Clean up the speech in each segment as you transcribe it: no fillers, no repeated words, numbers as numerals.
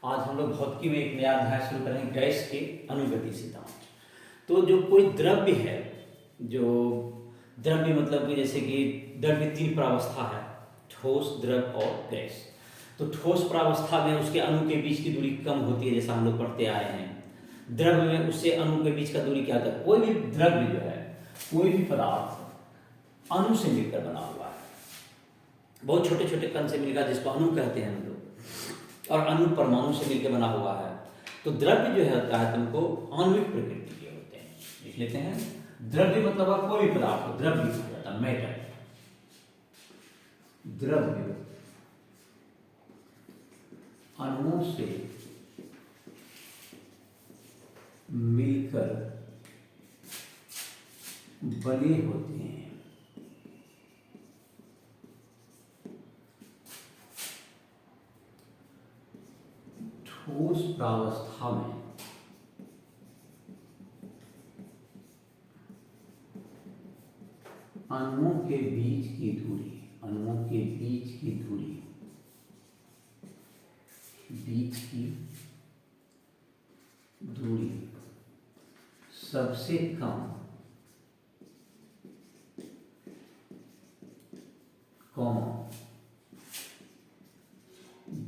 आज हम लोग भौतिकी में एक नया अध्याय शुरू करेंगे, गैस के अनुगति सिद्धांत। तो जो कोई द्रव्य है, जो द्रव्य मतलब कि जैसे कि द्रव्य तीन प्रावस्था है, ठोस, द्रव और गैस। तो ठोस प्रावस्था में उसके अणु के बीच की दूरी कम होती है, जैसा हम लोग पढ़ते आए हैं। द्रव्य में उससे अणु के बीच का दूरी क्या होता है? कोई भी द्रव्य जो है, कोई भी पदार्थ अणु से मिलकर बना हुआ है, बहुत छोटे छोटे कण से मिलकर, जिसको अणु कहते हैं हम लोग, और अणु परमाणु से मिलकर बना हुआ है। तो द्रव्य जो है होता है तुमको आणविक प्रकृति के होते हैं। लिख लेते हैं, द्रव्य मतलब कोई भी पदार्थ को द्रव्य कहा जाता है, मैटर। द्रव्य अणुओं से मिलकर बने होते हैं। ठोस प्रावस्था में अणुओं के बीच की दूरी, अणुओं के बीच की दूरी, बीच की दूरी सबसे कम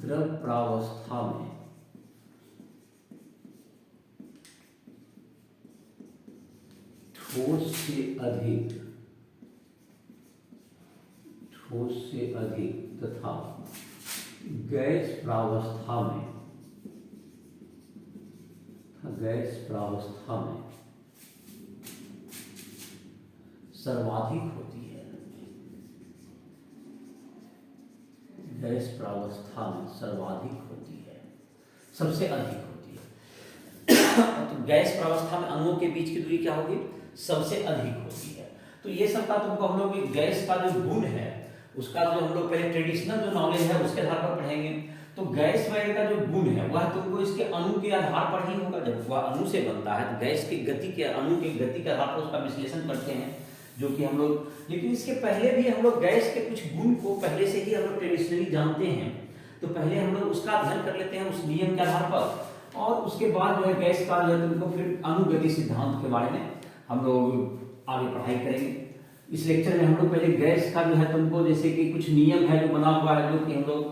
द्रव प्रावस्था में ठोस से अधिक तथा गैस प्रावस्था में सर्वाधिक होती है। गैस प्रावस्था में सर्वाधिक होती है, सबसे अधिक होती है। तो गैस प्रावस्था में अणुओं के बीच की दूरी क्या होगी? सबसे अधिक होती है। तो ये सब का तुमको हम लोग गैस का जो गुण है, उसका जो हम लोग पहले ट्रेडिशनल जो नॉलेज है उसके आधार पर पढ़ेंगे। तो गैस वगैरह का जो गुण है वह तुमको इसके अणु के आधार पर ही होगा। जब वह अणु से बनता है तो गैस की गति के, अणु की गति के आधार पर उसका विश्लेषण करते हैं, जो कि हम लोग, लेकिन इसके पहले भी हम लोग गैस के कुछ गुण को पहले से ही हम लोग ट्रेडिशनली जानते हैं। तो पहले हम लोग उसका अध्ययन कर लेते हैं उस नियम के आधार पर, और उसके बाद जो है गैस का जो है तुमको फिर अनुगति सिद्धांत के बारे में हम लोग आगे पढ़ाई करेंगे। इस लेक्चर में हम लोग पहले गैस का जो है तुमको, जैसे कि कुछ नियम है जो बना हुआ है, जो कि हम लोग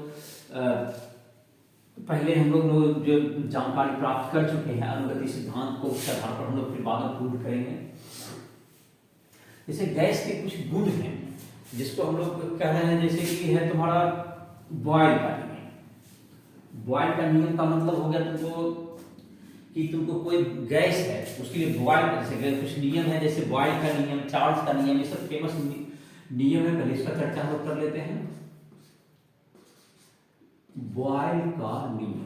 पहले हम लोग जो जानकारी प्राप्त कर चुके हैं अनुगति सिद्धांत को, उसके आधार पर हम लोग फिर बाद में प्रूव करेंगे। जैसे गैस के कुछ गुण हैं जिसको हम लोग कह रहे हैं, जैसे कि है तुम्हारा बॉयल का नियम। बॉयल का नियम का मतलब हो गया तुमको कि तुमको कोई गैस है उसके लिए बॉयल, जैसे कुछ नियम है, जैसे बॉयल का नियम, चार्ल्स का नियम, ये सब फेमस नियम है। पहले इसका चर्चा हम लोग कर लेते हैं। बॉयल का नियम,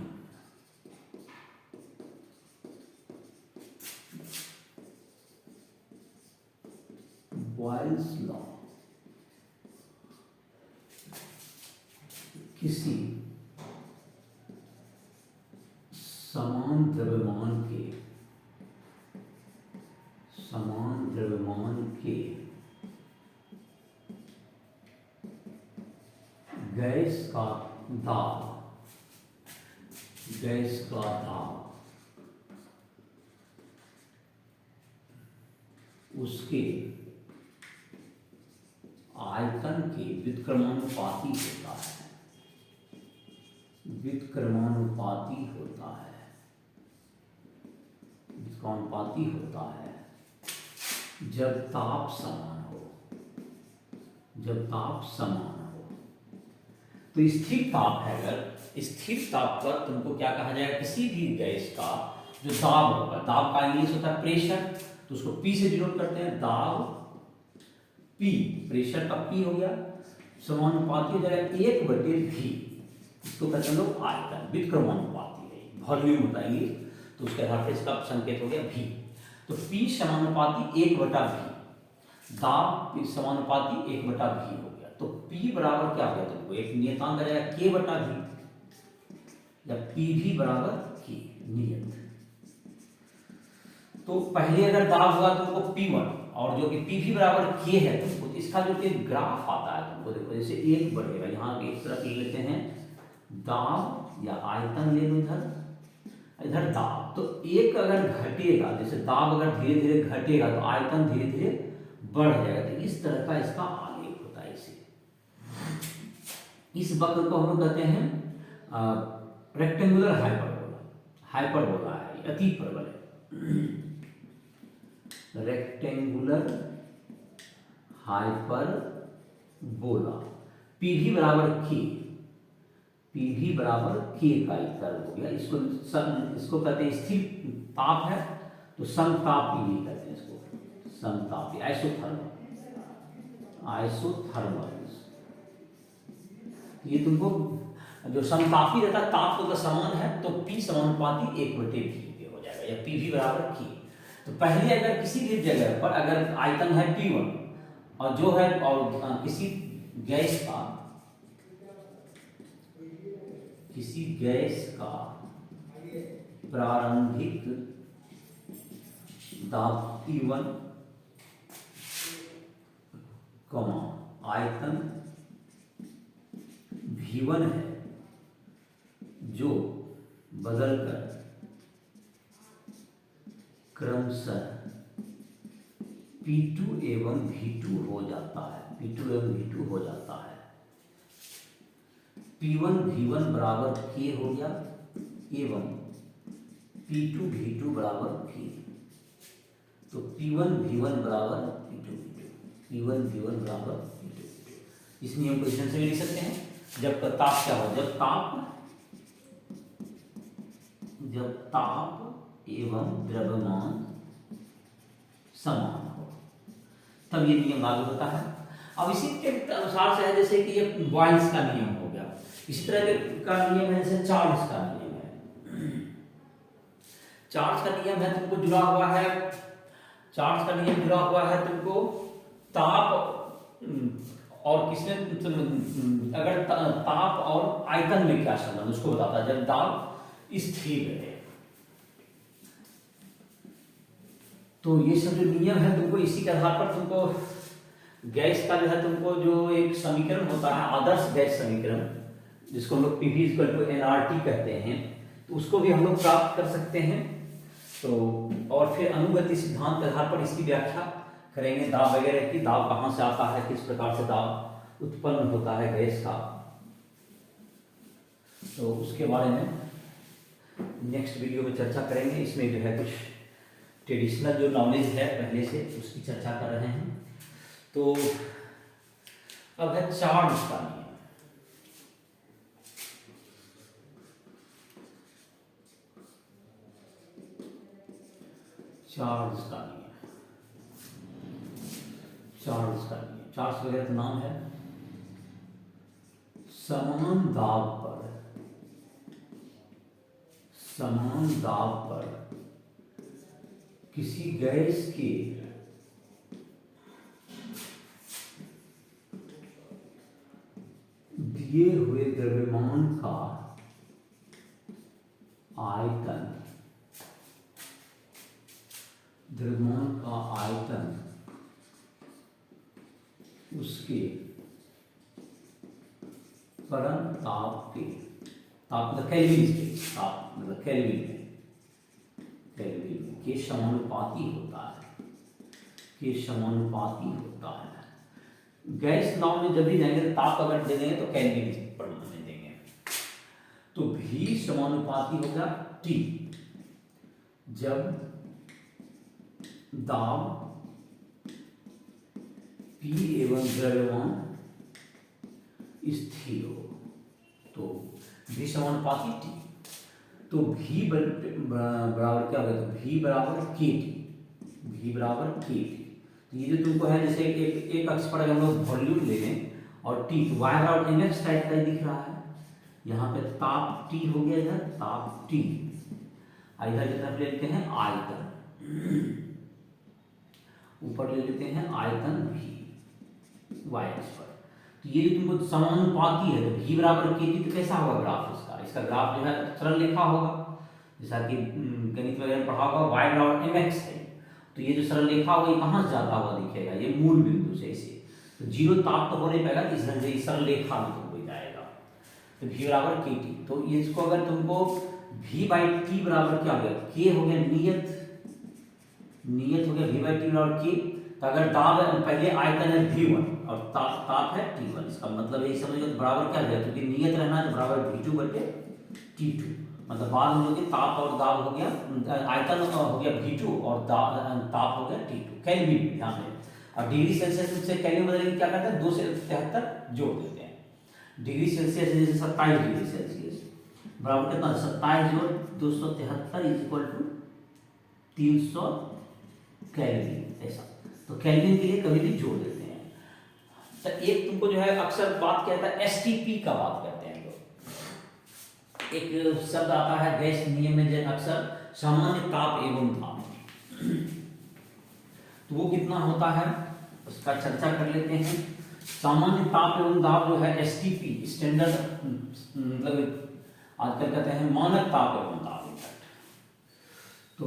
बॉयल्स लॉ, किसी समान द्रव्यमान के गैस का दाब उसके आयतन के व्युत्क्रमानुपाती होता है। व्युत्क्रमानुपाती होता है जब ताप समान हो। तो स्थिर ताप है, अगर स्थिर ताप पर तुमको क्या कहा जाएगा? किसी भी गैस का जो दाब होगा, दाब का इंग्लिश होता है प्रेशर, तो उसको पी से डिनोट करते हैं, दाब पी, प्रेशर का पी हो गया, समानुपाती हो जाएगा 1/v, इसको कहते हैं लोग आयतन, व्युत्क्रमानुपाती है, वॉल्यूम होता है ये, तो उसके आधार पर इसका संकेत हो गया v। तो p समानुपाती 1/v, दाब समानुपाती 1/v हो गया। तो p बराबर क्या हो गया? तुमको एक नियतांक आ जाएगा k/v, जब pv बराबर k नियत। तो पहले अगर दाब हुआ तुमको P1 और जो कि Pv बराबर K है तुमको, इसका जो कि ग्राफ आता है तुमको देखो, जैसे 1 बढ़ेगा, यहाँ एक तरफ ले लेते हैं दाब या आयतन ले लो इधर, इधर दाब। तो एक अगर घटेगा, जैसे दाब अगर धीरे धीरे घटेगा तो आयतन धीरे धीरे बढ़ जाएगा। तो इस तरह का इसका आलेख होता है। इसे इस वक्र को हम लोग कहते हैं रेक्टेंगुलर हाइपरबोला। हाइपरबोला है, अति परवल है। Rectangular hyperbola. पीवी बराबर के, पीवी बराबर के का एक कर्व हो गया। इसको कहते हैं स्थिर ताप है तो समतापी कहते हैं इसको, समतापी। Isothermal, isothermal. ये तुमको जो समतापी रहता है, ताप तो समान है तो P समानुपाती 1/V हो जाएगा, या पीवी बराबर के। तो पहले अगर किसी भी जगह पर अगर आयतन है P1 और जो है और किसी गैस का, किसी गैस का प्रारंभिक दाब P1, आयतन V1 है, जो बदलकर क्रमशः P2 एवं V2 हो जाता है, P2 एवं V2 हो जाता है। P1 V1 बराबर K हो गया एवं P2 V2 बराबर K। तो P1 V1 बराबर P2 V2, P1 V1 बराबर P2 V2। इस नियम को इस ढंग से लिख सकते हैं। जब ताप क्या हो, जब ताप एवं द्रव्यमान समान हो, तब ये नियम लागू होता है। अब इसी के अनुसार से है जैसे कि ये बॉयल्स का नियम हो गया, इसी तरह का नियम है जैसे चार्ल्स का नियम है। चार्ल्स का नियम है तुमको जुड़ा हुआ है, चार्ल्स का नियम जुड़ा हुआ है तुमको ताप और किसमें, अगर ताप और आयतन में क्या संबंध उसको बताता है। जब दाब स्थिर है तो ये सब जो नियम है तुमको इसी के आधार पर तुमको गैस का जो है तुमको जो एक समीकरण होता है, आदर्श गैस समीकरण, जिसको हम लोग PV = nRT कहते हैं, तो उसको भी हम लोग प्राप्त कर सकते हैं। तो और फिर अनुगति सिद्धांत के आधार पर इसकी व्याख्या करेंगे, दाब वगैरह की, दाब कहाँ से आता है, किस प्रकार से दाब उत्पन्न होता है गैस का। तो उसके बारे में नेक्स्ट वीडियो में चर्चा करेंगे। इसमें जो है कुछ ट्रेडिशनल जो नॉलेज है पहले से उसकी चर्चा कर रहे हैं। तो अब है चार्ल्स का नियम। चार्ल्स का नियम, चार्ल्स का नियम, चार्ल्स वगैरह का नाम है। समान दाब पर किसी गैस के दिए हुए द्रव्यमान का आयतन, उसके परम ताप के, ताप मतलब केल्विन, ताप मतलब केल्विन के समानुपाती होता है, के समानुपाती होता है। गैस नाव में जब भी जाएंगे तो ताप अगर दे देंगे तो केल्विन पर में देंगे। तो V समानुपाती होगा T। जब दाब P एवं द्रव्यमान स्थिर हो तो V समानुपाती T। तो V बराबर क्या होगा, तो V बराबर KT, V बराबर KT। तो ये जो तुमको है जैसे एक अक्ष पर हम लोग वॉल्यूम ले लें और T, तो Y बराबर mx टाइप का दिख रहा है। यहाँ पे ताप T हो गया, इधर ताप T, इधर की तरफ ले लेते हैं आयतन, ऊपर ले लेते हैं आयतन V y अक्ष पर। तो ये जो तुमको समानुपाती है तो V बराबर KT, तो कैसा होगा ग्राफ इसका, इसका ग्राफ जो है सरल रेखा होगा, जैसा कि गणित वगैरह पढ़ा होगा। y बराबर mx है, तो ये जो सरल रेखा होगा ये कहाँ से जाता हुआ दिखेगा, ये मूल बिंदु से इसे, तो जीरो ताप तो हो नहीं पाएगा, इस ढंग से सरल रेखा में तुमको जाएगा। तो v बराबर के टी। तो इसको अगर तुमको v बाई टी बराबर क्या हो गया, के हो गया नियत, नियत हो गया v बाई टी बराबर के। तो अगर दाब है, पहले आयतन है v1 और ताप है t1, इसका मतलब यही समझो बराबर क्या हो गया, क्योंकि नियत रहना है तो बराबर v2 बटे t2। मतलब बाद में जो कि ताप और दाब हो गया, आयतन हो गया v2 और ताप हो गया t2। केल्विन ध्यान दें। और डिग्री सेल्सियस से केल्विन बदलेंगे क्या करते हैं, 2 से 73 जोड़ देते हैं। डिग्री सेल्सियस जैसे 27 डिग्री सेल्सियस बराबर कितना, 27 जोड़ 273 इज इक्वल टू 300 केल्विन, ऐसा। तो केल्विन के लिए कभी भी जोड़ देते हैं। तो एक तुमको जो है अक्सर बात कहता है एसटीपी का बात करते हैं लोग। एक शब्द आता है गैस नियम में, जो अक्सर सामान्य ताप एवं दाब, तो वो कितना होता है उसका चर्चा कर लेते हैं। सामान्य ताप एवं दाब जो है एसटीपी, स्टैंडर्ड, मतलब आजकल कहते हैं मानक ताप एवं दाब। तो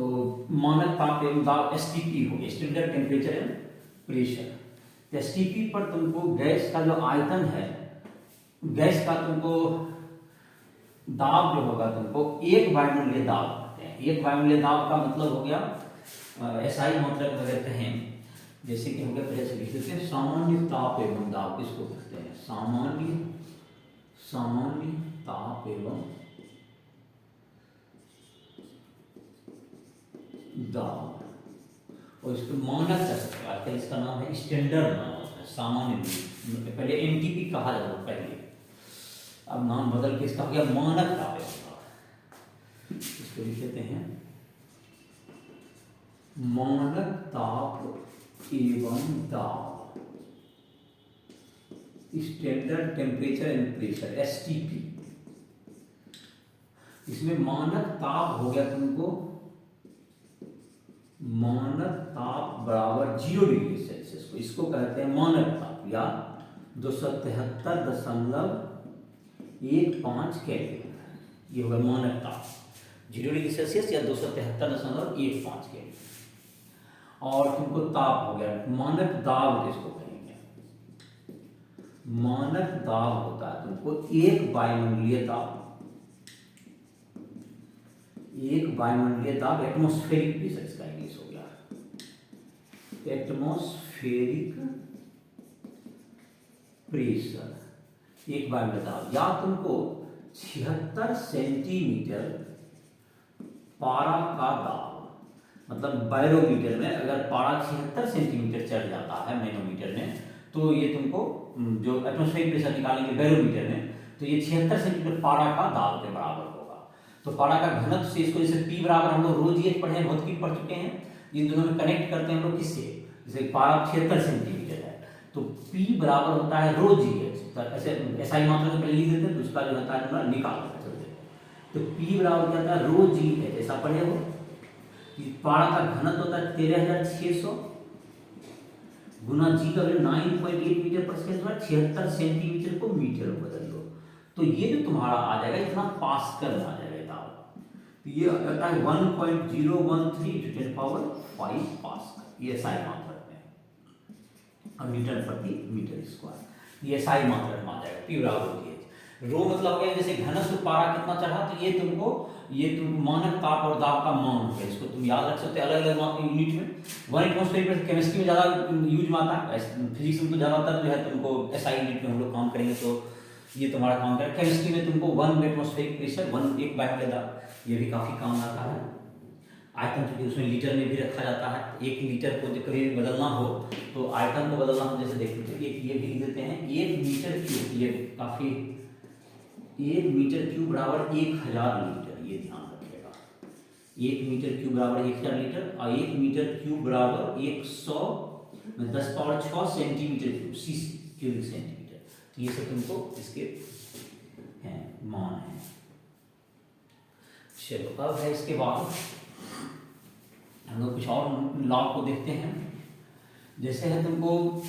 मानक ताप एवं दाब एसटीपी हो गया, standard temperature and pressure. STP पर तुमको गैस का जो आयतन है, गैस का तुमको दाब जो होगा, तुमको एक वायुमंडलीय दाब कहते हैं। एक वायुमंडलीय दाब का मतलब हो गया एसआई मात्रा को कहते हैं, जैसे कि हो गया पहले से लिख देते हैं सामान्य ताप एवं दाब, किसको कहते हैं, सामान्य ताप एवं दाब। और इसको मानक कर सकते हैं, आजकल इसका नाम है स्टैंडर्ड नाम होता है, सामान्य। पहले एमटीपी कहा जाता था पहले, अब नाम बदल के इसका हो गया मानक ताप एवं दाब। इसको लिख लेते हैं मानक ताप एवं दाब, standard temperature and pressure STP. इसमें मानक ताप हो गया तुमको, मानक ताप बराबर 0 डिग्री सेल्सियस को, इसको कहते हैं मानक ताप, या 273.15 केल्विन, ये होगा मानक ताप। 0 डिग्री सेल्सियस या 273.15 केल्विन। और तुमको ताप हो गया, मानक दाब किसको कहेंगे, मानक दाब होता है तुमको एक वायुमंडलीय दाब, एक वायुमंडलीय दाब, एटमॉस्फेरिक प्रेशर इसका इंग्लिश हो गया, एटमॉस्फेरिक प्रेशर, एक वायुमंडलीय दाब। या तुमको 76 सेंटीमीटर पारा का दाब, मतलब बैरोमीटर में अगर पारा 76 सेंटीमीटर चढ़ जाता है मैनोमीटर में, तो ये तुमको जो एटमॉस्फेरिक प्रेशर निकालेंगे बैरोमीटर में, तो ये 76 सेंटीमीटर पारा का दाब के बराबर होगा। तो पारा का घनत्व से इसको, जैसे पी बराबर हम लोग रोज ये पढ़े, भौतिकी पढ़ चुके हैं, इन दोनों में कनेक्ट करते हैं हम लोग किससे, जैसे पारा 76 सेंटीमीटर है तो पी बराबर होता है रो जी एच। ऐसे एसआई मात्रा को पहले लिख देते हैं, तो उसका जो होता है निकाल देते हैं। तो पी बराबर क्या होता है रो जी एच, ऐसा पढ़े हो। पारा का घनत्व होता है 13,600 गुना जी का वैल्यू 9.8 मीटर पर सेकंड, 76 सेंटीमीटर को मीटर में बदल दो, तो ये जो तुम्हारा आ जाएगा इतना पास्कल आ जाएगा दाब। तो ये आता है 1.013 × 10⁵ पास्कल, ये एसआई मात्रक में, और न्यूटन प्रति मीटर स्क्वायर, ये एसआई मात्रक में आ जाएगा। पी बराबर होती है रो, मतलब हो गया जैसे घनत्व पारा कितना चढ़ा, तो ये तुमको मानक ताप और दाब का मान हो गया। इसको तुम याद रख सकते हैं अलग अलग यूनिट में। 1 एटमॉस्फेयर केमिस्ट्री में ज़्यादा यूज में आता है, फिजिक्स में तो ज़्यादातर जो है तुमको एसआई यूनिट में हम लोग काम करेंगे, तो ये तुम्हारा काम करेगा। केमिस्ट्री में तुमको 1 एटमॉस्फेरिक प्रेशर, 1 एक वायुमंडलीय दाब, ये भी काफ़ी काम आता है। आयतन चूंकि उसमें लीटर में भी रखा जाता है, 1 लीटर को कभी बदलना हो तो आयतन को बदलना हो, जैसे देखते हैं ये भी लिख देते हैं 1 मीटर क्यूब, ये काफ़ी 1 मीटर क्यूब बराबर 1000 लीटर, ये ध्यान रखिएगा। 1 मीटर क्यूब बराबर 1000 लीटर, और 1 मीटर क्यूब बराबर 110⁶ centimetre cube, CC cubic centimetre. तो ये सब तुमको इसके हैं मान है। चलो अब है इसके बाद हम लोग कुछ और लॉ को देखते हैं। जैसे है तुमको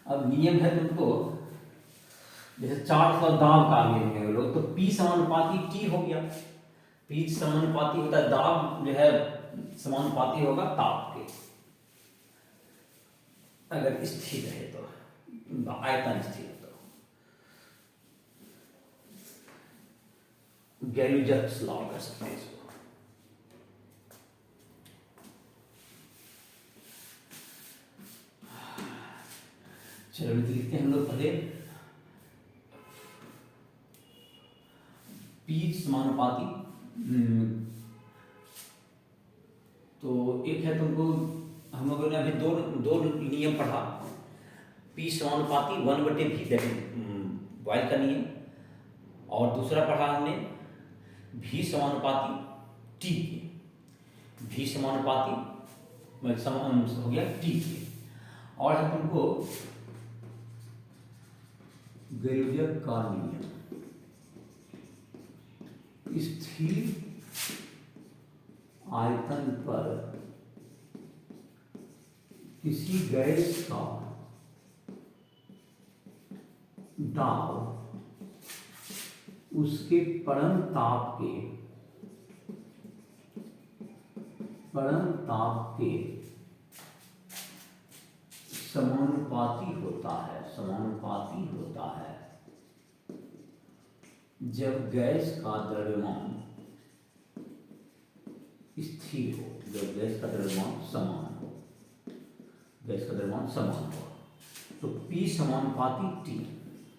अब नियम है तुमको, जैसे चार्ट का दाब का नियम है लोग, तो P समानुपाती T हो गया। P समानुपाती होता है, दाब जो है समानुपाती होगा ताप के, अगर स्थिर है तो, आयतन स्थिर तो। गैल्यूजक्स लॉ कर सकते हैं इसको। चलो लिखते हैं हम लोग पहले P समानुपाती। तो एक है तुमको, हम लोगों ने अभी दो नियम पढ़ा। P समानुपाती 1/V बॉयल का नियम, और दूसरा पढ़ा हमने V समानुपाती T के, V समानुपाती हो गया T के, और है तुमको गैल्यूजक का नियम। स्थिर आयतन पर किसी गैस का दाब उसके परम ताप के समानुपाती होता है जब गैस का द्रव्यमान स्थिर हो, जब गैस का द्रव्यमान समान हो, तो P समानुपाती T।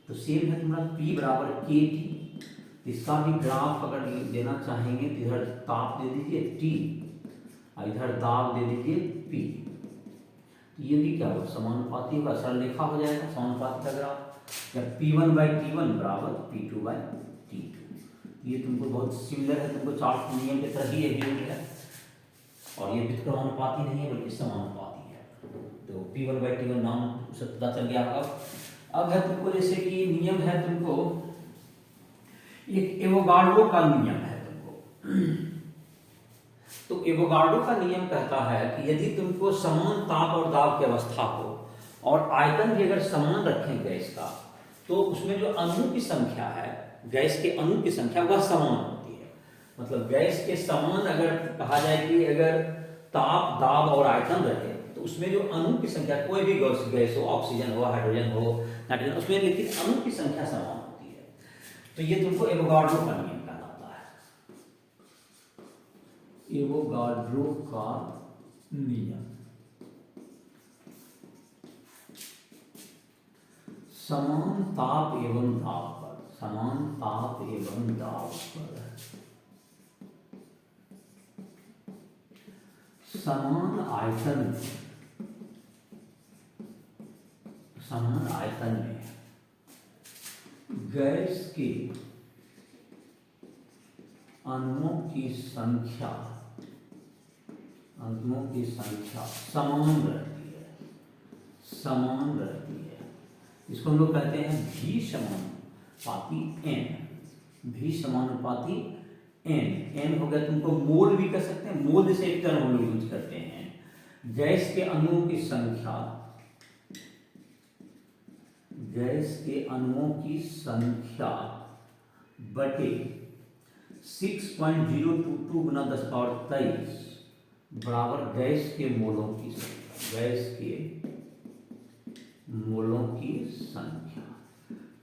तो सेम है तुम्हारा P बराबर KT। इसका भी ग्राफ अगर देना चाहेंगे तो इधर ताप दे दीजिए T और इधर दाब दे दीजिए P। तो ये भी क्या होगा, समानुपाती होगा, सरल रेखा हो जाएगा समानुपाती का ग्राफ। या P1/T1 बराबर P2/T2। ये तुमको बहुत सिमिलर है, तुमको चार्ट नियम की तरह ही एग्रीमेंट है, और ये व्युत्क्रमानुपाती नहीं है बल्कि समानुपाती है। तो P1/T1 नाम उसे पता चल गया होगा। अब है तुमको जैसे कि नियम है तुमको, एक एवोगाड्रो का नियम है तुमको। तो एवोगाड्रो का नियम कहता है कि यदि तुमको समान ताप और दाब की अवस्था हो और आयतन भी अगर समान रखें गैस का, तो उसमें जो अणु की संख्या है, गैस के अणु की संख्या वह समान होती है। मतलब गैस के समान अगर कहा जाए कि अगर ताप, दाब और आयतन रहे तो उसमें जो अणु की संख्या, कोई भी गैस हो, ऑक्सीजन हो, हाइड्रोजन हो, नाइट्रोजन, उसमें लेकिन अणु की संख्या समान होती है। तो ये तुमको एवोगाड्रो का नियम कहलाता है, एवोगाड्रो का नियम। समान ताप एवं दाब पर समान आयतन में गैस के अणुओं की संख्या समान रहती है। इसको हम लोग कहते हैं V समानुपाती N हो गया तुमको मोल भी कर सकते हैं, मोल जैसे एक टर्म हम लोग यूज करते हैं। गैस के अणुओं की संख्या बटे 6.022 गुना 10⁻23 बराबर गैस के मोलों की संख्या।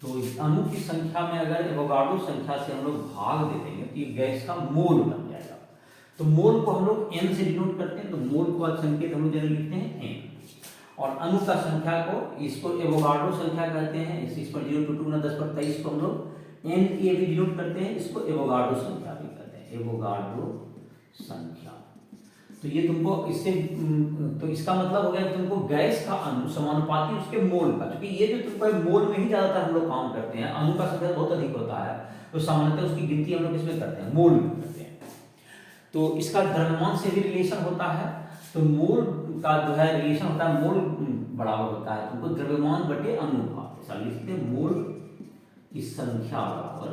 तो इस अणु की संख्या में अगर एवोगाड्रो संख्या से हम लोग भाग दे देंगे तो ये गैस का मोल बन जाएगा। तो मोल को हम लोग N से डिनोट करते हैं, तो मोल को संकेत हम लोग जनरली लिखते हैं N, और अणु का संख्या को, इसको एवोगाड्रो संख्या कहते हैं। 6.022 गुना 10⁻23 को हम लोग Na भी डिनोट करते हैं, इसको एवोगाड्रो संख्या भी कहते हैं, एवोगाड्रो संख्या। तो ये तुमको इससे, तो इसका मतलब हो गया तुमको गैस का अणु समानुपाती उसके मोल का, क्योंकि ये जो तुमको मोल में ही ज्यादातर हम लोग काम करते हैं, अणु का संख्या बहुत अधिक होता है, तो सामान्यतः उसकी गिनती हम लोग किसमें करते हैं, मोल में करते हैं। तो इसका द्रव्यमान से भी रिलेशन होता है, तो मोल का जो है रिलेशन होता है, मोल बराबर होता है तुमको द्रव्यमान बटे अनुपात। ऐसा लिखते हैं, मोल की संख्या बराबर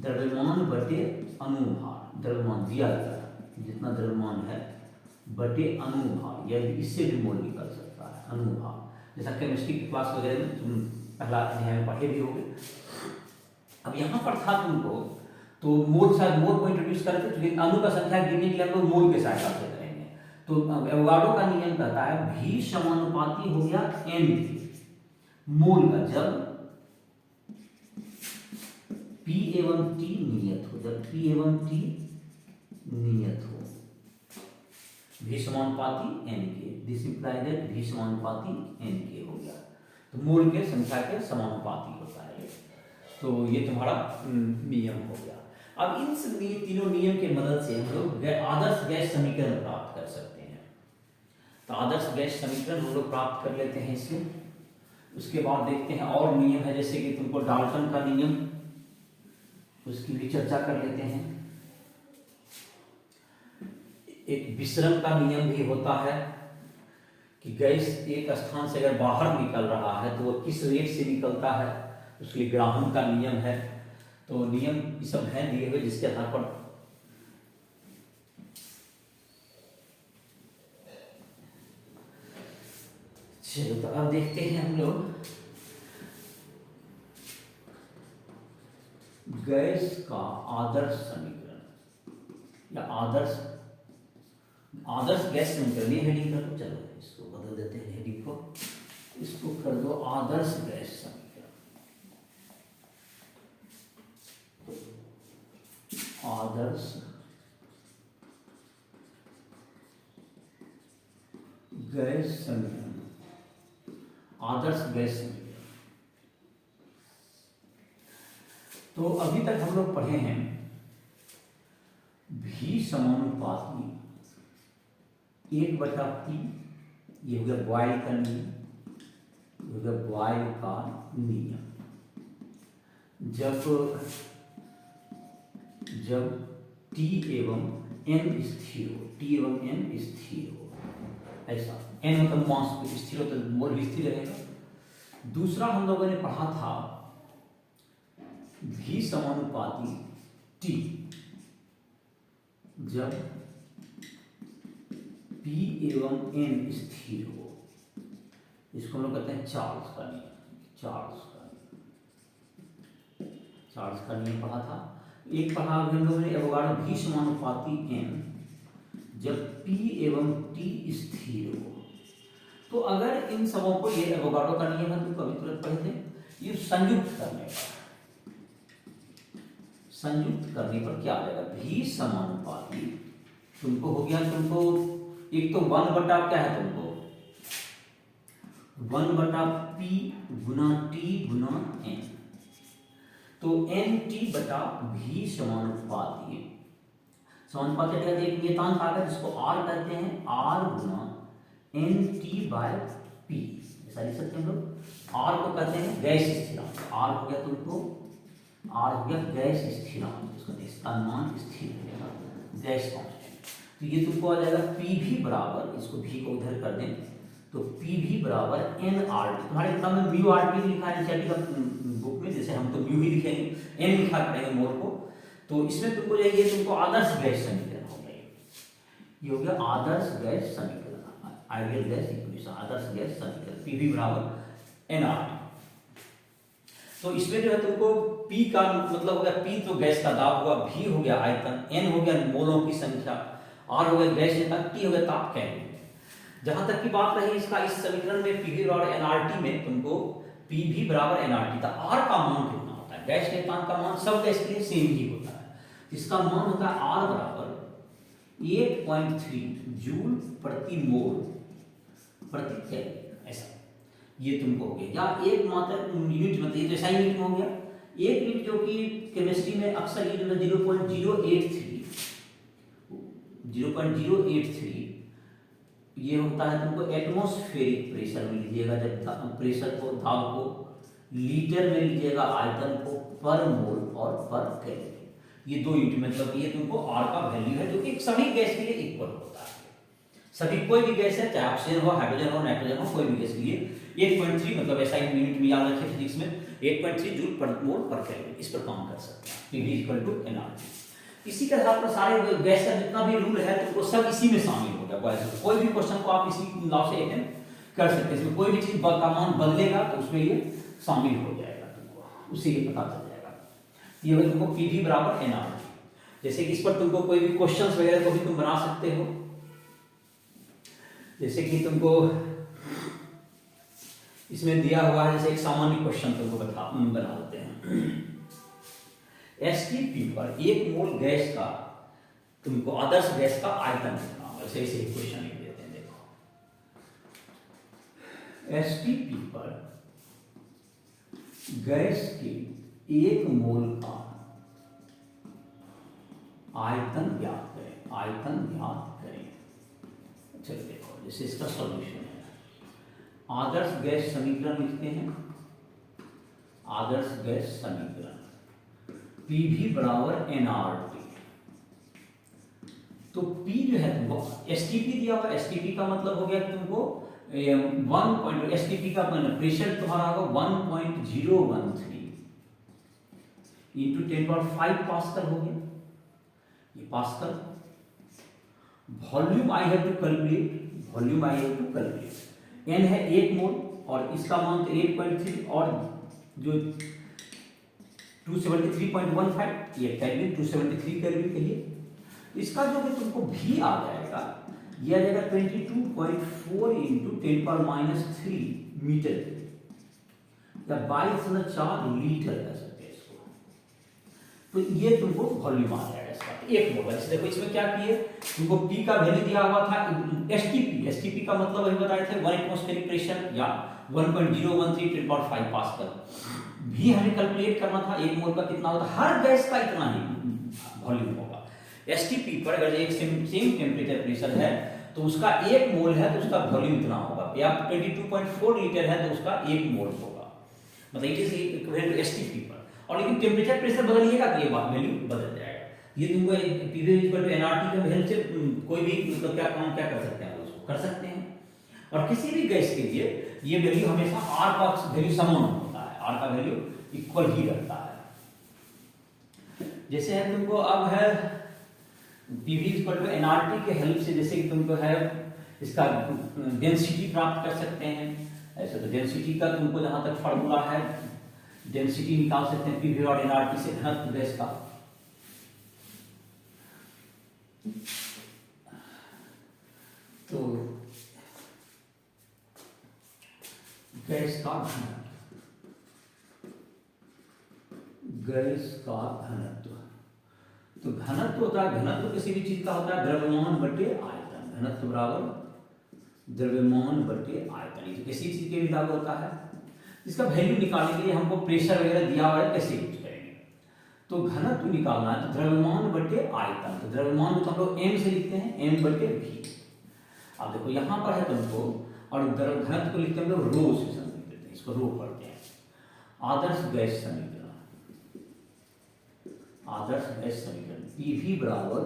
द्रव्यमान बटे अनुभार। द्रव्यमान दिया जाता है जितना द्रव्यमान है बटे अनुभार, या इससे भी मोल निकल सकता है अनुभार, जैसा केमिस्ट्री की क्लास वगैरह में तुम पहला अध्याय में पढ़े भी होंगे। अब यहाँ पर था तुमको, तो मोल को इंट्रोड्यूस करते, तो अणु का संख्या गिनने के लिए हम लोग मोल के सहायता से करेंगे। तो एवोगाड्रो का नियम कहता है V समानुपाती हो गया N मोल का। जब P एवं T नियत हो, जब P एवं T नियत हो V समानुपाती n के, दिस इंप्लाइज दैट V समानुपाती n के हो गया, तो मूल के संख्या के समानुपाती होता है। तो ये तुम्हारा नियम हो गया। अब इन तीनों नियम के मदद से हम लोग आदर्श गैस समीकरण प्राप्त कर सकते हैं। तो आदर्श गैस समीकरण हम लोग प्राप्त कर लेते हैं इससे। उसके बाद देखते हैं और नियम है, जैसे कि तुमको डाल्टन का नियम, उसकी भी चर्चा कर लेते हैं। एक विसरण का नियम भी होता है कि गैस एक स्थान से अगर बाहर निकल रहा है तो वो किस रेट से निकलता है, उसके लिए ग्राहम का नियम है। तो नियम ये सब हैं दिए हुए, जिसके आधार पर चलो तो अब देखते हैं हम लोग गैस का आदर्श समीकरण या आदर्श गैस समीकरण। ये हेडिंग कर दो, चलो इसको बदल देते हैं हेडिंग को, इसको कर दो आदर्श गैस समीकरण। आदर्श गैस समीकरण, आदर्श गैस समीकरण। तो अभी तक हम लोग पढ़े हैं V समानुपाती 1/P, ये हो गया बॉयल का नियम, ये हो गया बॉयल का नियम। जब T एवं N स्थिर हो, T एवं N स्थिर हो, ऐसा N मतलब मास स्थिर हो तो मोल भी स्थिर रहेगा। दूसरा हम लोगों ने पढ़ा था V समानुपाती T, जब P एवं N स्थिर हो, इसको हम लोग कहते हैं चार्ल्स का नियम। चार्ल्स का नियम पढ़ा था। एक पढ़ा हम लोगों ने एवोगाड्रो V समानुपाती n, जब P एवं T स्थिर हो। तो अगर इन सबों को, ये एवोगाड्रो का नियम है, तो कभी तुरंत पढ़े थे, ये संयुक्त करने पर क्या आ जाएगा, V समानुपाती, तुमको हो गया, तुमको एक तो 1/, क्या है तुमको 1/P गुना T गुना N, तो NT/V समानुपाती एक नियतांक आ गया जिसको R कहते हैं, R गुना NT/P, ऐसा लिख सकते हैं हम लोग। R को कहते हैं गैस स्थिरांक, R हो गया तुमको, R हो गया गैस स्थिरांक, इसका मान स्थिर रहेगा, गैस कांस्टेंट। तो ये तुमको आ जाएगा PV बराबर, इसको V को उधर कर दें तो PV बराबर NRT। तुम्हारे किताब में म्यू RT लिखा है नीचे का बुक में, जैसे हम तो म्यू ही लिखेंगे, N लिखा करेंगे मोल को। तो इसमें तुमको ये तुमको आदर्श गैस समीकरण हो गया, ये हो गया आदर्श गैस समीकरण, आइडियल गैस इक्वेशन, आदर्श गैस समीकरण, PV बराबर NRT। तो इसमें जो है तुमको P का मतलब हो गया, P तो गैस का दाब हुआ, V हो गया आयतन, N हो गया मोलों की संख्या, R हो गया गैस नियतांक, T हो गया ताप केल्विन। जहां तक की बात रही इसका, इस समीकरण में PV बराबर NRT में तुमको PV बराबर NRT था, R का मान कितना होता है, गैस नियतांक का मान सब गैस के लिए सेम ही होता है, इसका मान होता है R बराबर 8.3 जूल प्रति मोल प्रति केल्विन, ऐसा ये तुमको हो गया। या एक मात्र यूनिट मतलब ये तो ऐसा यूनिट में हो गया, एक यूनिट जो कि केमिस्ट्री में अक्सर यूज होता है 0.083, ये होता है तुमको एटमॉस्फेरिक प्रेशर में लीजिएगा, जब प्रेशर को, दाब को लीटर में लीजिएगा, आयतन को पर मोल और पर केल्विन, ये दो यूनिट मतलब ये तुमको R का वैल्यू है, जो कि सभी गैस के लिए इक्वल होता है। सभी कोई भी गैस है, चाहे ऑक्सीजन हो, हाइड्रोजन हो, नाइट्रोजन हो, कोई भी गैस के लिए 8.3 मतलब ऐसा यूनिट में याद रखिए फिजिक्स में, 8.3 जूल पर मोल पर केल्विन, इस पर काम कर सकते हैं, PV = NRT। इसी के साथ में सारे गैस का जितना भी रूल है तो वो सब इसी में शामिल हो गया। कोई भी क्वेश्चन को आप इसी लॉ से अटेम्प्ट कर सकते हैं, इसमें कोई भी चीज का मान बदलेगा तो उसमें ये शामिल हो जाएगा, तुमको उसी के पता चल जाएगा। ये हो तुमको PV बराबर NRT। जैसे कि इस पर तुमको कोई भी क्वेश्चंस वगैरह को भी तुम बना सकते हो, जैसे कि तुमको इसमें दिया हुआ है, जैसे एक सामान्य क्वेश्चन तुमको बना देते हैं एसटीपी पर 1 मोल गैस का तुमको आदर्श गैस का आयतन लिखना होगा। ऐसे ऐसे क्वेश्चन लिख देते हैं, देखो एसटीपी पर गैस के 1 मोल का आयतन ज्ञात करें, आयतन ज्ञात करें। चलो देखो, जैसे इसका सॉल्यूशन है, आदर्श गैस समीकरण लिखते हैं। आदर्श गैस समीकरण PV बराबर nRT। तो P जो है तुमको STP दिया हुआ, STP का मतलब हो गया तुमको 1 STP का प्रेशर तुम्हारा होगा 1.013 इंटू 10⁵ पास्कल हो गया, ये pascal. Volume I have to calculate, volume I have to calculate. n है 1 मोल और इसका मान 8.3 और जो 273.15 ये केल्विन, 273 केल्विन के लिए। इसका जो कि तुमको V आ जाएगा, ये आ जाएगा 22.4 इंटू 10⁻³ मीटर या 22.4 लीटर कह सकते हैं इसको। तो ये तुमको वॉल्यूम आ जाएगा इसका 1 मोल। इसलिए देखो इसमें क्या किए, तुमको P का वैल्यू दिया हुआ था STP का मतलब वही बताए थे 1 एटमॉस्फेरिक प्रेशर या 1.013 10⁵ पास्कल। भी हमें कैलकुलेट करना था 1 मोल का कितना होता है, हर गैस का इतना ही वॉल्यूम होगा। एसटीपी पर अगर एक सेम टेम्परेचर प्रेशर है तो उसका 1 मोल है तो उसका वॉल्यूम इतना होगा, या 22.4 लीटर है तो उसका 1 मोल होगा, मतलब it is equivalent to STP पर। और लेकिन टेम्परेचर प्रेशर बदलिएगा तो ये वैल्यू बदल जाएगा। ये तुमको पीवी इक्वल टू एनआरटी के हेल्प से कोई भी मतलब क्या काम क्या कर सकते हैं, उसको कर सकते हैं। और किसी भी गैस के लिए ये वैल्यू हमेशा आर का वैल्यू समान होता है, आर का वैल्यू इक्वल ही रहता है। जैसे है तुमको अब है PV इक्वल टू एनआरटी के हेल्प से, जैसे कि तुमको है इसका डेंसिटी प्राप्त कर सकते हैं। ऐसे तो डेंसिटी का तुमको जहां तक फार्मूला है, डेंसिटी निकाल सकते हैं PV और एनआरटी से, घनत्व गैस का। तो गैस का घनत्व, गैस का घनत्व, तो घनत्व होता है, घनत्व किसी भी चीज का होता है द्रव्यमान बटे आयतन। घनत्व बराबर द्रव्यमान बटे आयतन, ये किसी चीज के भी लागू होता है। इसका वैल्यू निकालने के लिए हमको प्रेशर वगैरह दिया हुआ है, कैसे यूज करेंगे। तो घनत्व निकालना है तो द्रव्यमान बटे आयतन, तो द्रव्यमान को हम लोग m से लिखते हैं, m बटे v। अब देखो यहां पर है तुमको, और घनत्व को लिखते हैं हम लोग रो से समझ लेते हैं, इसको रो पढ़ते हैं। आदर्श गैस समीकरण, आदर्श गैस समीकरण PV बराबर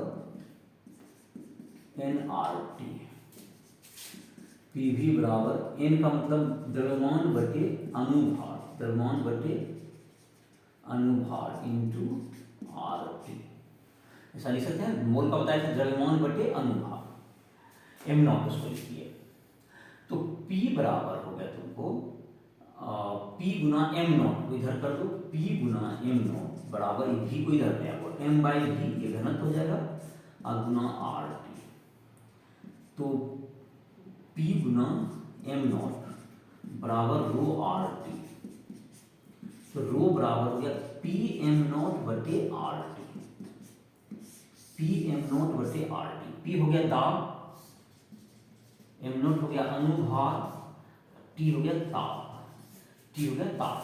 nRT। PV बराबर n का मतलब द्रव्यमान बटे अनुभार, द्रव्यमान बटे अनुभार इंटू RT। ऐसा लिख सकते हैं, मोल का बताया था द्रव्यमान बटे अनुभार, m0 उसको लिखिए। तो P बराबर हो गया तुमको P गुना m0 को इधर कर दो, P गुना m0 बराबर V को इधर ले आओ, m/v ये घनत्व हो जाएगा और गुना RT। तो P गुना m0 बराबर रो RT, तो रो बराबर हो गया PM0 बटे RT, PM0 बटे RT। P हो गया दाब, m0 हो गया अनुभार, T हो गया ताप, T हो गया ताप।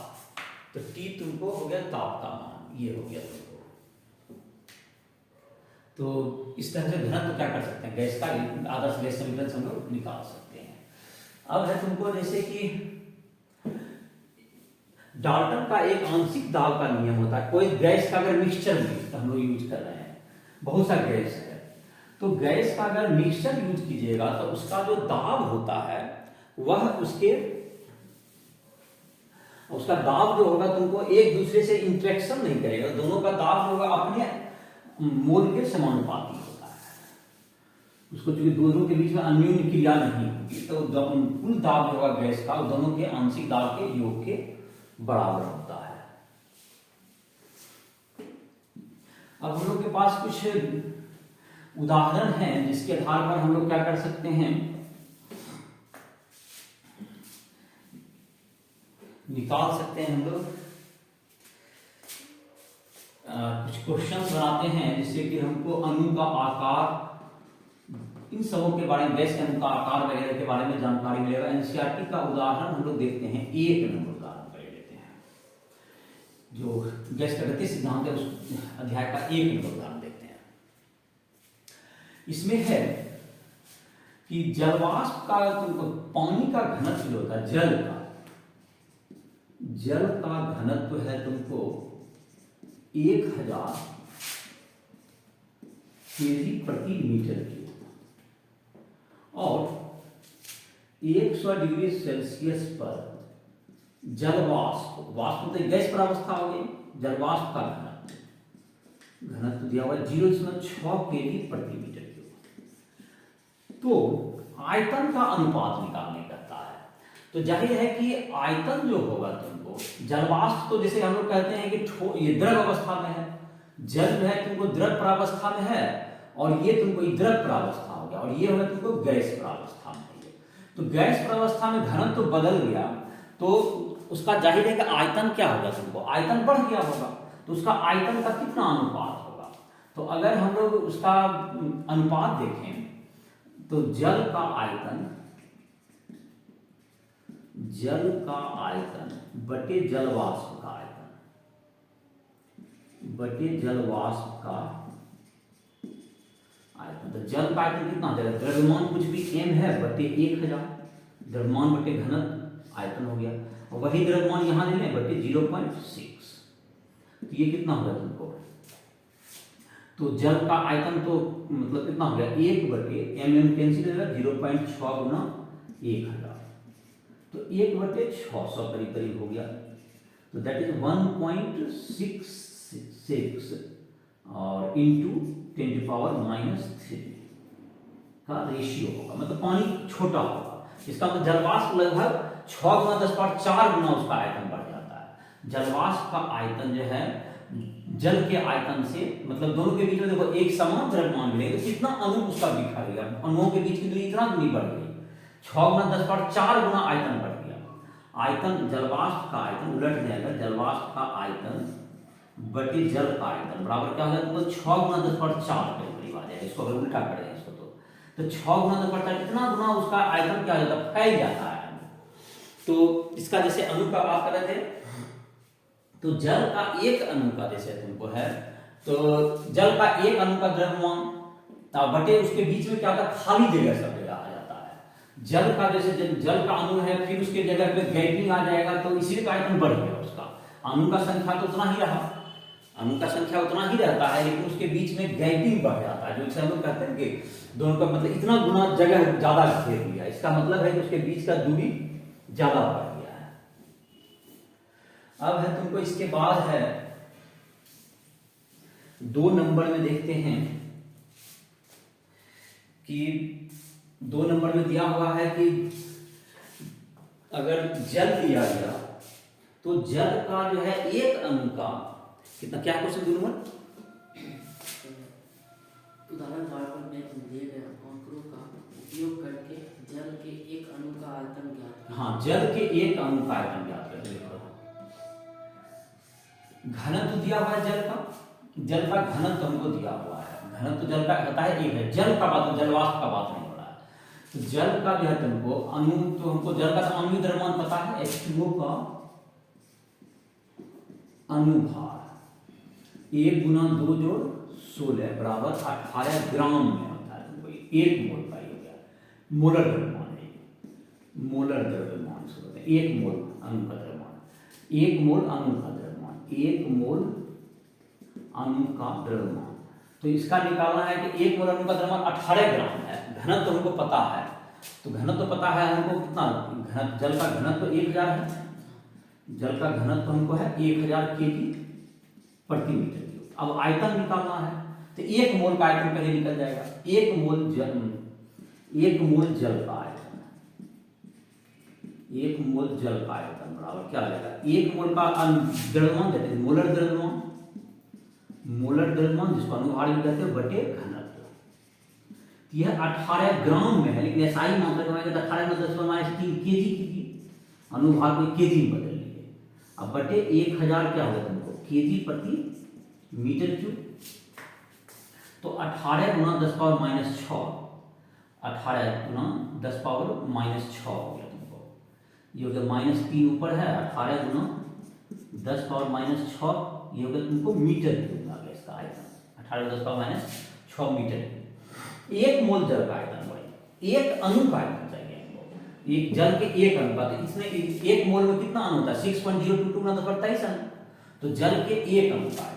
तो T तुमको हो गया ताप का मान, ये हो गया तुमको। तो इस तरह से घनत्व क्या कर सकते हैं, गैस का आदर्श गैस समीकरण से हम लोग निकाल सकते हैं। अब है तुमको जैसे कि डाल्टन का एक आंशिक दाब का नियम होता है। कोई गैस का अगर मिक्सचर हम लोग यूज कर रहे हैं, बहुत सा गैस है, तो गैस का अगर मिक्सचर यूज कीजिएगा तो उसका जो दाब होता है वह उसका दाब जो होगा तुमको एक दूसरे से इंटरेक्शन नहीं करेगा, दोनों का दाब जो होगा अपने मोल के समानुपाती होता है। उसको चूंकि दोनों के बीच में अन्योन्य क्रिया नहीं होगी, तो कुल दाब जो होगा गैस का दोनों के आंशिक दाब के योग के बराबर होता है। अब हम लोग के पास कुछ उदाहरण हैं जिसके आधार पर हम लोग क्या कर सकते हैं, निकाल सकते हैं हम लोग। कुछ क्वेश्चन बनाते हैं जिससे कि हमको अणु का आकार, इन सबों के बारे में, गैस के अणु का आकार वगैरह के बारे में जानकारी मिलेगा। एनसीईआरटी का उदाहरण हम लोग देखते हैं, एक नंबर उदाहरण कर लेते हैं, जो गैस का गति सिद्धांत है उस अध्याय का एक नंबर उदाहरण देखते हैं। इसमें है कि जलवाष्प का, पानी का घनत्व जो होता है, जल का घनत्व है तुमको 1000 केजी प्रति मीटर क्यूब, और 100 डिग्री सेल्सियस पर जलवाष्प, वाष्प तो गैस पर अवस्था हो गई, जलवाष्प का घनत्व दिया हुआ है 0.6 केजी प्रति मीटर क्यूब। तो आयतन का अनुपात निकालने कहता है, तो जाहिर है कि आयतन जो होगा तुमको, जलवाष्प तो जैसे हम लोग कहते हैं कि ये द्रव अवस्था में है, जल जो है तुमको द्रव प्रावस्था में है, और ये तुमको द्रव प्रावस्था हो गया, और ये होगा तुमको गैस प्रावस्था में है। तो गैस प्रावस्था में घनत्व तो बदल गया, तो उसका जाहिर है कि आयतन क्या होगा, तुमको आयतन बढ़ गया होगा, तो उसका आयतन का कितना अनुपात होगा। तो अगर हम लोग उसका अनुपात देखें तो जल का आयतन बटे जलवाष्प का आयतन, बटे जलवाष्प का आयतन। तो जल का आयतन कितना हो जाएगा, द्रव्यमान कुछ भी m है बटे 1000, द्रव्यमान बटे घनत्व आयतन हो गया, और वही द्रव्यमान यहां ले लें बटे 0.6, तो ये कितना होगा तुमको, तो जल का आयतन तो मतलब कितना हो गया, 1 बटे mm कैंसिल हो गया, 0.6 गुना 1000, तो 1 बटे 600 करीब करीब हो गया, तो दैट इज 1.66 और इंटू 10⁻³ का रेशियो होगा, मतलब पानी छोटा होगा। इसका मतलब जलवाष्प लगभग 6 गुना 10⁴ गुना उसका आयतन बढ़ जाता है। जलवाष्प का आयतन जो है जल के आयतन से, मतलब दोनों के बीच में देखो एक समान द्रव्यमान मिलेगा, तो कितना अणु उसका बिखरेगा, अणुओं के बीच की दूरी इतना दूरी बढ़ गई, 6 गुना 10⁴ गुना आयतन बढ़ गया। आयतन, जलवाष्प का आयतन उलट जाएगा, जलवाष्प का आयतन बटे जल का आयतन बराबर क्या हो जाएगा, तो 6 गुना 10⁴ के करीब आ जाएगा। इसको अगर उल्टा करें इसको, तो 6 गुना 10⁴ कितना गुना उसका आयतन क्या हो जाता है, फैल जाता है। तो इसका जैसे अणु का बात कर रहे थे, तो जल का एक अणु का जैसे तुमको है, तो जल का एक अणु का द्रव्यमान बटे उसके बीच में क्या होता है, खाली जगह सब जगह आ जाता है। जल का जैसे जल का अणु है, फिर उसके जगह पे गैपिंग आ जाएगा, तो इसी का आयतन बढ़ गया उसका। अणु का संख्या तो उतना ही रहा, अणु का संख्या उतना ही रहता है, लेकिन उसके बीच में गैपिंग बढ़ जाता है, जो हम लोग कहते हैं कि दोनों का मतलब इतना गुना जगह ज्यादा घेर लिया, इसका मतलब है कि उसके बीच का दूरी ज्यादा बढ़ गया है। अब है तुमको इसके बाद है 2 नंबर में देखते हैं कि 2 नंबर में दिया हुआ है कि अगर जल दिया गया तो जल का जो है एक अणु का कितना, क्या क्वेश्चन 2 नंबर, उदाहरण 12 में दिए गए आंकड़ों का उपयोग करके जल के एक अणु का आयतन ज्ञात करें। हाँ, जल के एक अणु का आयतन ज्ञात करें। घनत्व दिया हुआ है जल का घनत्व हमको दिया हुआ है, घनत्व जल का होता है 1 है, जल का बात, जलवाष्प का बात नहीं हो रहा है। तो जल का जो है तुमको अणु, तो हमको जल का आणविक द्रव्यमान पता है, H2O का अनुभार 1 गुना 2 जोड़ 16 बराबर 18 ग्राम में होता है, तुमको 1 मोल का ही हो गया, मोलर द्रव्यमान है, मोलर द्रव्यमान से होता है 1 मोल अणु का द्रव्यमान, 1 मोल अणु का द्रव्यमान, 1 मोल अणु का द्रव्यमान। तो इसका निकालना है कि 1 मोल अणु का द्रव्यमान 18 ग्राम है। घनत्व तो हमको पता है, तो घनत्व तो पता है हमको कितना, जल का घनत्व 1000 है, जल का घनत्व हमको है 1000 केजी प्रति मीटर क्यूब। अब आयतन निकालना है, तो 1 मोल का आयतन पहले निकल जाएगा, 1 मोल जल का आयतन, 1 मोल जल का आयतन बराबर क्या आ जाएगा, 1 मोल का द्रव्यमान देते हैं मोलर द्रव्यमान, मोलर द्रव्यमान जिसको अनुभार भी कहते हैं बटे घनत्व। यह 18 ग्राम में है, लेकिन एसआई मात्रा में 18 में 10⁻³ केजी कीजिए, अनुभाग में केजी में बदल लीजिए। अब बटे 1000 क्या होगा तुमको, केजी प्रति मीटर क्यूब। तो 18 गुना 10 पावर माइनस 6, 18 गुना 10 पावर माइनस 6 हो गया तुमको। ये हो गया -3 ऊपर है, 18 गुना 10 पावर माइनस 6, ये हो गया तुमको मीटर क्यूब आ गया इसका आयतन। 18 10 पावर माइनस 6 मीटर क्यूब। 1 मोल जल का आयतन भाई, 1 अणु का आयतन चाहिए हमको, एक जल के 1 अणु का। तो इसमें 1 मोल में कितना अणु होता है? 6.022 गुना 10 23 अणु। तो जल के 1 अणु का आयतन,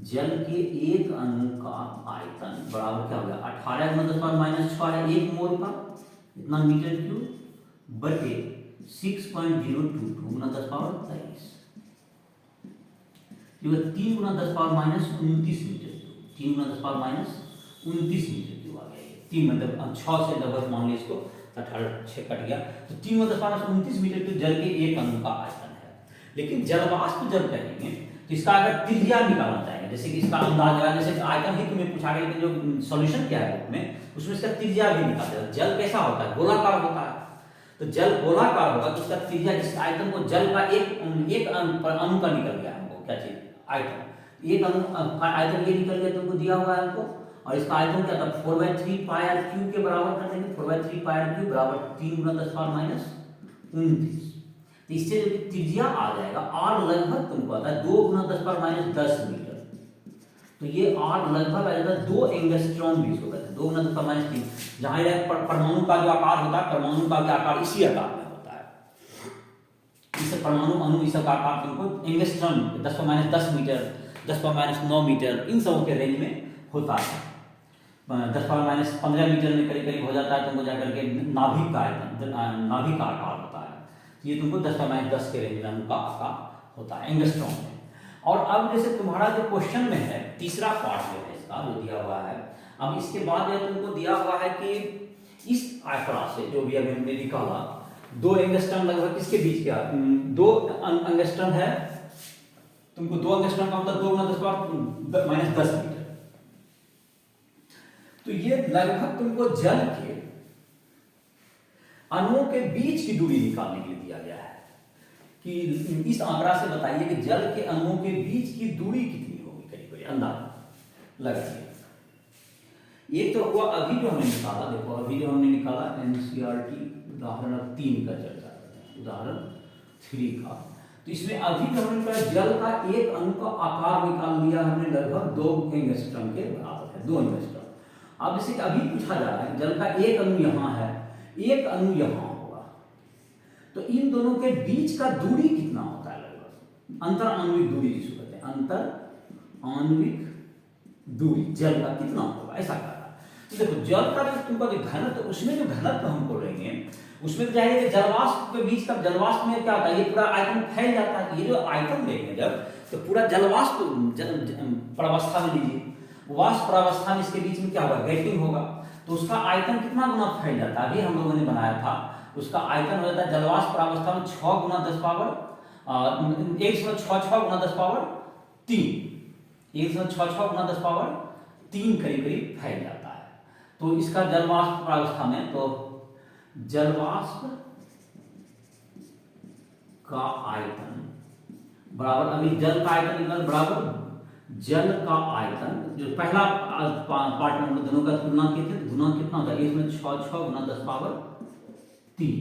जल के 1 अणु का आयतन बराबर क्या हो गया? 18 गुना 10 पावर माइनस 6 है 1 मोल का, इतना मीटर क्यूब बटे 6.022 गुना 10 पावर 23, ये 3 गुना 10 पावर माइनस 29 मीटर क्यूब। 3 गुना 10 पावर माइनस 29 मीटर क्यूब आ गया। 3 मतलब 6 से लगभग मान लीजिए इसको, 18 6 कट गया, तो 3 गुना 10 पावर 29 मीटर क्यूब जल के 1 अणु का आयतन है। लेकिन जलवाष्प जब कहेंगे तो इसका अगर त्रिज्या निकालना चाहेंगे, जैसे कि इसका अंदाज लगा, जैसे आयतन ही तुम्हें पूछा गया, लेकिन जो सॉल्यूशन क्या है बुक में, उसमें इसका त्रिज्या भी निकाल देगा। जल कैसा होता है? गोलाकार होता है। तो जल गोलाकार होगा तो उसका त्रिज्या, जिस आयतन को जल का एक अणु का निकल गया हमको, क्या चीज? आयतन। एक अणु का आयतन ये निकल गया तुमको दिया हुआ है हमको, और इसका आयतन क्या था? 4/3 पाई आर क्यूब के बराबर कर देंगे। 4/3 पाई आर क्यूब बराबर 3 गुना 10 पावर माइनस 29। तो इससे जो त्रिज्या आ जाएगा आर लगभग तुमको आता है 2 गुना 10 पावर माइनस 10 मीटर। तो ये आर लगभग आ जाता है 2 एंगस्ट्रॉम भी इसको कहते हैं, 2 गुना 10 पावर माइनस 3। जहां परमाणु का जो आकार होता है, परमाणु का भी आकार इसी आकार में होता है। इसे परमाणु अणु इस आकार तुमको एंगस्ट्रॉम 10 पावर माइनस 10 मीटर, 10 पावर माइनस 9 मीटर, इन सबों के रेंज में होता है। 10 पावर माइनस 15 मीटर में करीब करीब हो जाता है तुमको जाकर के नाभिक का आयतन, नाभिक का आकार होता है। ये तुमको 10 पावर माइनस 10 के रेंज में उनका आकार होता है एंगस्ट्रॉम में। और अब जैसे तुम्हारा जो क्वेश्चन में है तीसरा पार्ट जो है इसका जो दिया हुआ है, अब इसके बाद जो तुमको दिया हुआ है कि इस आंकड़ा से जो भी अभी हमने निकाला, 2 एंगस्ट्रॉम लगभग किसके बीच क्या? 2 एंगस्ट्रॉम है तुमको, 2 एंगस्ट्रॉम का मतलब 2 गुना 10 पावर माइनस 10 मीटर। तो ये लगभग तुमको जल के अणुओं के बीच की दूरी निकालने के लिए दिया गया है कि इस आंकड़ा से बताइए कि जल के अणुओं के बीच की दूरी कितनी होगी, करीब करीब अंदाजा लगाइए। एक तो हुआ अभी जो हमने निकाला, देखो अभी जो हमने निकाला एनसीईआरटी उदाहरण 3 का चर्चा करते हैं, उदाहरण 3 का। तो इसमें अभी जो हमने निकाला जल का एक अणु का आकार निकाल लिया हमने, लगभग 2 एंगस्ट्रॉम के बराबर है, 2 एंगस्ट्रॉम। अब जैसे अभी पूछा जा रहा है जल का एक अणु यहां है, एक अणु यहां होगा, तो इन दोनों के बीच का दूरी कितना होता है? लगभग अंतर आणविक दूरी जिसको कहते हैं, अंतर आणविक दूरी जल का कितना होगा, ऐसा कहा। तो देखो जल का जो तुमका जो घनत्व, तो उसमें जो घनत्व हम बोलेंगे उसमें जाहिर है जलवाष्प के बीच का, जलवाष्प में क्या होता है? ये पूरा आयतन फैल जाता है। ये जो आयतन देंगे जब, तो पूरा जलवाष्प प्रावस्था में लीजिए, वाष्प प्रावस्था में इसके बीच में क्या होगा? गैपिंग होगा, तो उसका आयतन कितना गुना फैल जाता है? अभी हम लोगों ने बनाया था, उसका आयतन हो जाता है जलवाष्प प्रावस्था में 6 गुना 10 पावर 166 गुना 10 पावर 3, 166 गुना 10 पावर 3 करीब करीब फैल जाता है। तो इसका जलवाष्प प्रावस्था में, तो जलवाष्प का आयतन बराबर, अभी जल का आयतन निकल बराबर जल का आयतन, जो पहला पार्ट में हम दोनों का तुलना किए थे, गुना कितना होता है? इसमें 6 गुना 10 पावर 3,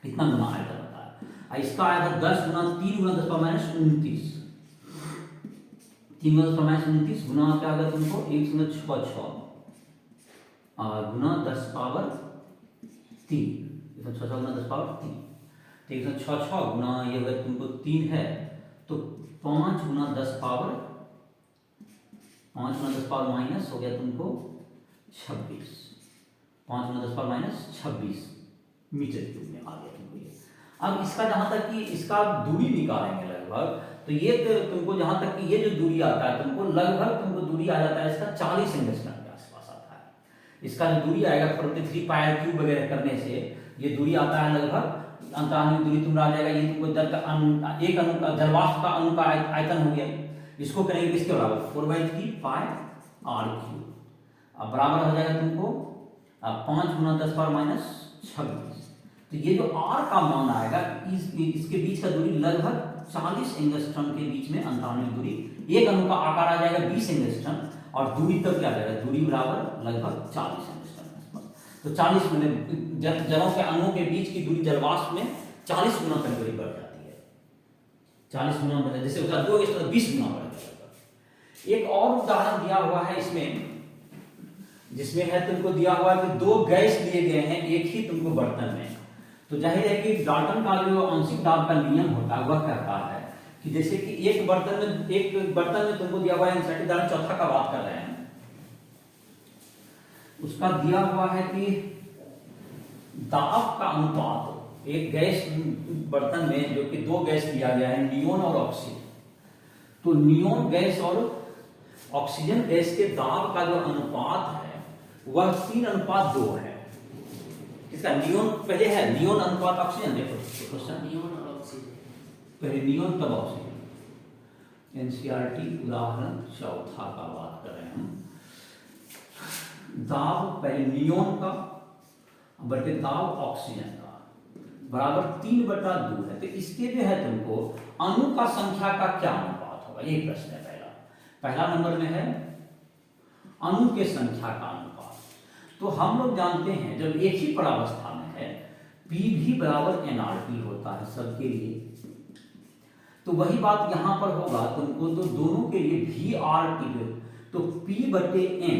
इतना गुना आयतन होता है। इसका आयतन 10 गुना 3 गुना 10 पावर माइनस 29, 3 गुना 10 पावर माइनस 29 गुना क्या होगा तुमको? 166 गुना 10 पावर 3, 166 गुना 10 पावर 3, 166 गुना ये अगर तुमको 3 है तो 5 गुना 10 पावर माइनस हो गया तुमको 26, 5 गुना 10 पावर माइनस 26 मीटर क्यूब में आ गया तुमको ये। अब इसका जहां तक कि इसका दूरी निकालेंगे लगभग, तो ये तुमको जहां तक कि ये जो दूरी आता है तुमको लगभग तुमको दूरी आ जाता है इसका 40 एंगस्ट्रॉम के आसपास आता है। इसका जो दूरी आएगा 43 पाई आर क्यूब वगैरह करने से ये दूरी आता है लगभग, अंतराणु दूरी तुम आ जाएगा, ये तुमको जल का एक अणु का, जलवाष्प का अणु का आयतन हो गया। इसको करेंगे किसके बराबर? 4/3 पाई आर क्यूब, अब बराबर हो जाएगा तुमको 5 गुना 10 पावर माइनस 26। तो ये जो आर का मान आएगा, इसके बीच का दूरी लगभग 40 एंगस्ट्रम के बीच में अंतराणु दूरी, एक अणु का आकार आ जाएगा 20 एंगस्ट्रम और दूरी तक क्या आ जाएगा, दूरी बराबर लगभग 40 एंगस्ट्रम। तो 40 मतलब जलों के अणुओं के बीच की दूरी जलवाष्प में 40 गुना तक दूरी बढ़ जाती है, 40 गुना बढ़, जैसे उसका 2 एंगस्ट्रम 20 गुना बढ़ जाएगा। एक और उदाहरण दिया हुआ है इसमें, जिसमें है तुमको दिया हुआ है कि 2 गैस लिए गए हैं एक ही तुमको बर्तन में। तो जाहिर है कि डाल्टन का जो आंशिक दाब का नियम होता है वह कहता है कि जैसे कि एक बर्तन में तुमको दिया हुआ है, उदाहरण चौथा का बात कर रहे हैं, उसका दिया हुआ है कि दाब का अनुपात एक गैस बर्तन में जो कि 2 गैस दिया गया है, नियोन और ऑक्सीजन। तो नियोन गैस और ऑक्सीजन गैस के दाब का जो अनुपात है वह 3:2 है। इसका नियोन पहले है, नियोन अनुपात ऑक्सीजन, देखो क्वेश्चन, नियोन और ऑक्सीजन, पहले नियोन तब ऑक्सीजन। एनसीईआरटी उदाहरण चौथा का बात कर रहे हैं हम। दाब पहले नियोन का बटे दाब ऑक्सीजन का बराबर 3/2 है। तो इसके जो है तुमको अणु का संख्या का क्या अनुपात होगा, यही प्रश्न है। पहला नंबर में है अणु के संख्या का अनुपात। तो हम लोग जानते हैं जब एक ही परावस्था में है P भी बराबर nRT होता है सबके लिए, तो वही बात यहां पर होगा तुमको, तो दोनों के लिए VRT, तो P बटे N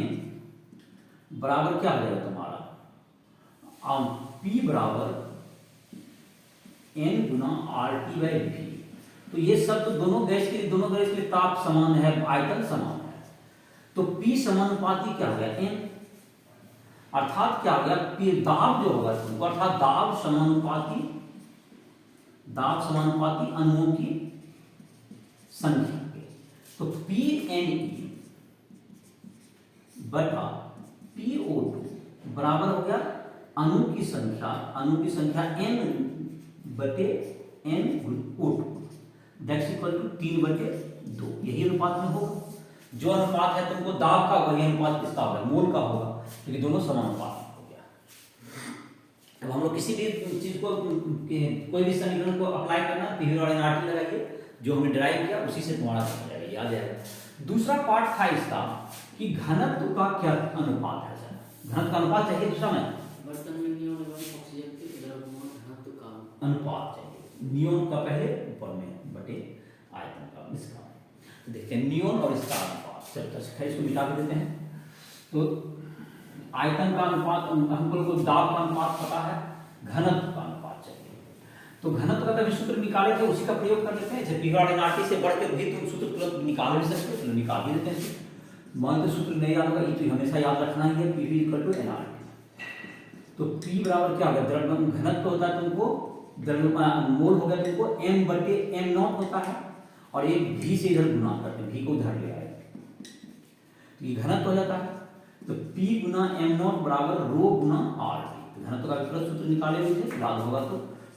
बराबर क्या हो जाएगा तुम्हारा, P बराबर N Guna RT by V। तो ये सब तो दोनों गैस के लिए ताप समान है, आयतन समान है, तो P समानुपाती क्या हो गया N, अर्थात क्या हो गया P दाब जो होगा तुमको, अर्थात दाब समानुपाती अणुओं की संख्या के, तो PNE बटा PO2 बराबर हो गया अणु की संख्या N बटे NO2 दैट्स इक्वल टू 3/2। यही अनुपात में होगा, जो अनुपात है तुमको दाब का वही अनुपात किसका होगा, मोल का होगा, क्योंकि दोनों समानुपात हो गया। अब हम लोग किसी भी चीज को, कोई भी समीकरण को अप्लाई करना, पीवी और एनआरटी लगाइए, जो हमने डिराइव किया उसी से तुम्हारा समझ जाएगा, याद आएगा। दूसरा पार्ट था इसका कि घनत्व का क्या अनुपात है, घनत्व का अनुपात चाहिए। दूसरा में बर्तन में नियोन एवं ऑक्सीजन के द्रव्यमान घनत्व का अनुपात चाहिए, नियोन का पहले ऊपर में बटे आयतन का इसका। तो देखते हैं नियोन और इसका अनुपात, चलता इसको मिटा के देते हैं। तो आयतन का अनुपात हमको दाब का अनुपात पता है, घनत्व का अनुपात चाहिए। तो घनत्व का कभी सूत्र निकाले थे उसी का प्रयोग कर लेते हैं। जब पी और एनआरटी से बढ़ के भी तुम सूत्र तुरंत निकाल भी सकते हो, तो निकाल भी देते हैं। मान तो सूत्र नहीं याद होगा, ये तो हमेशा याद रखना ही है, पीवी इक्वल टू एनआरटी। तो P बराबर क्या होगा, द्रव्यमान घनत्व होता है तुमको, द्रव्यमान मोल हो गया तुमको M बटे M0 होता है, और एक V से इधर गुना करते हैं, V को उधर ले आए तो ये घनत्व हो जाता है। तो P गुना M0 बराबर रो गुना RT। घनत्व का विकल्प सूत्र निकाले हुए थे, याद होगा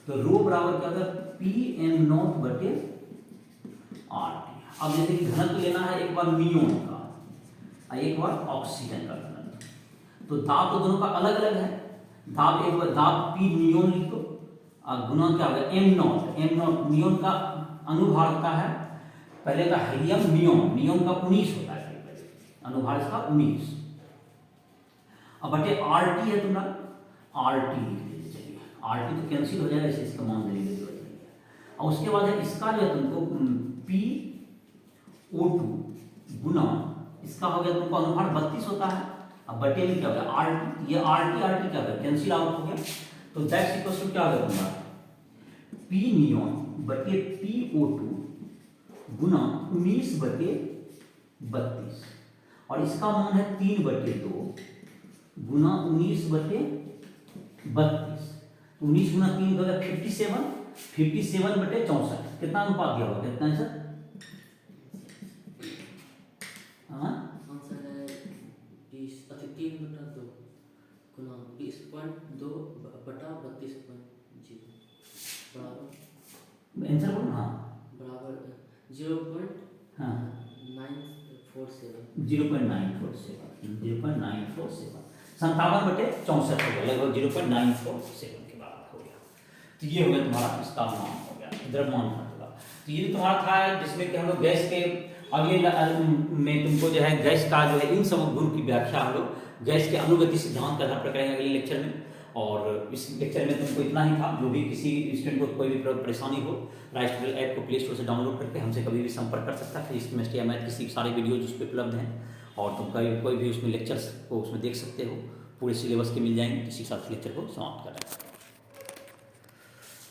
तो रो बराबर क्या होगा PM0 बटे RT। अब जैसे कि घनत्व लेना है एक बार नियोन का और एक बार ऑक्सीजन का घनत्व, तो दाब तो दोनों का अलग अलग है। दाब एक बार दाब P नियोन लिख दो और गुना क्या होगा M0 नियोन का अनुभार होता है, पहले का हीलियम नियोन का 19 होता है, अनुभार इसका 19। अब बटे RT है तुम्हारा, RT लिख लीजिए, चलिए RT तो कैंसिल हो जाएगा, इसे इसका मान देने की जरूरत नहीं है। और उसके बाद है इसका जो है तुमको PO2 गुना इसका हो गया तुमको अनुभार 32 होता है। अब बटे में क्या हो गया RT, ये RT क्या हो गया कैंसिल आउट हो गया, तो दैट्स इक्वल टू क्या हो गया तुम्हारा P नियोन बटे PO2 गुना 19 बटे 32, और इसका मान है 3/2 गुना 19 बटे 32। 19 गुना 3 हो गया 57 बटे 64। कितना अनुपात दिया होगा, कितना है सर? हाँ आंसर है 3/2 गुना 20.2 बटा 32.0 बराबर आंसर बोलो। हाँ बराबर 0.947 0.947 57 बटे 64 हो गया, लगभग 0.947 के बराबर हो गया। तो ये हो गया तुम्हारा इसका मान हो गया, द्रव्यमान होगा। तो तो ये तुम्हारा था जिसमें कि हम लोग गैस के अगले में तुमको जो है गैस का जो है इन समग्र गुण की व्याख्या हम लोग गैस के अनुगति सिद्धांत के आधार पर करेंगे अगले लेक्चर में। और इस लेक्चर में तुमको इतना ही था। जो भी किसी स्टूडेंट को कोई भी परेशानी हो, राइस ट्यूटोरियल ऐप को प्ले स्टोर से डाउनलोड करके हमसे कभी भी संपर्क कर सकता है। फिजिक्स केमिस्ट्री या मैथ किसी सारे वीडियोज उस पर उपलब्ध हैं और तुम कोई भी उसमें लेक्चर्स को उसमें देख सकते हो। पूरे सिलेबस के मिल जाएंगे। इसी के साथ लेक्चर को समाप्त कर रहे हैं।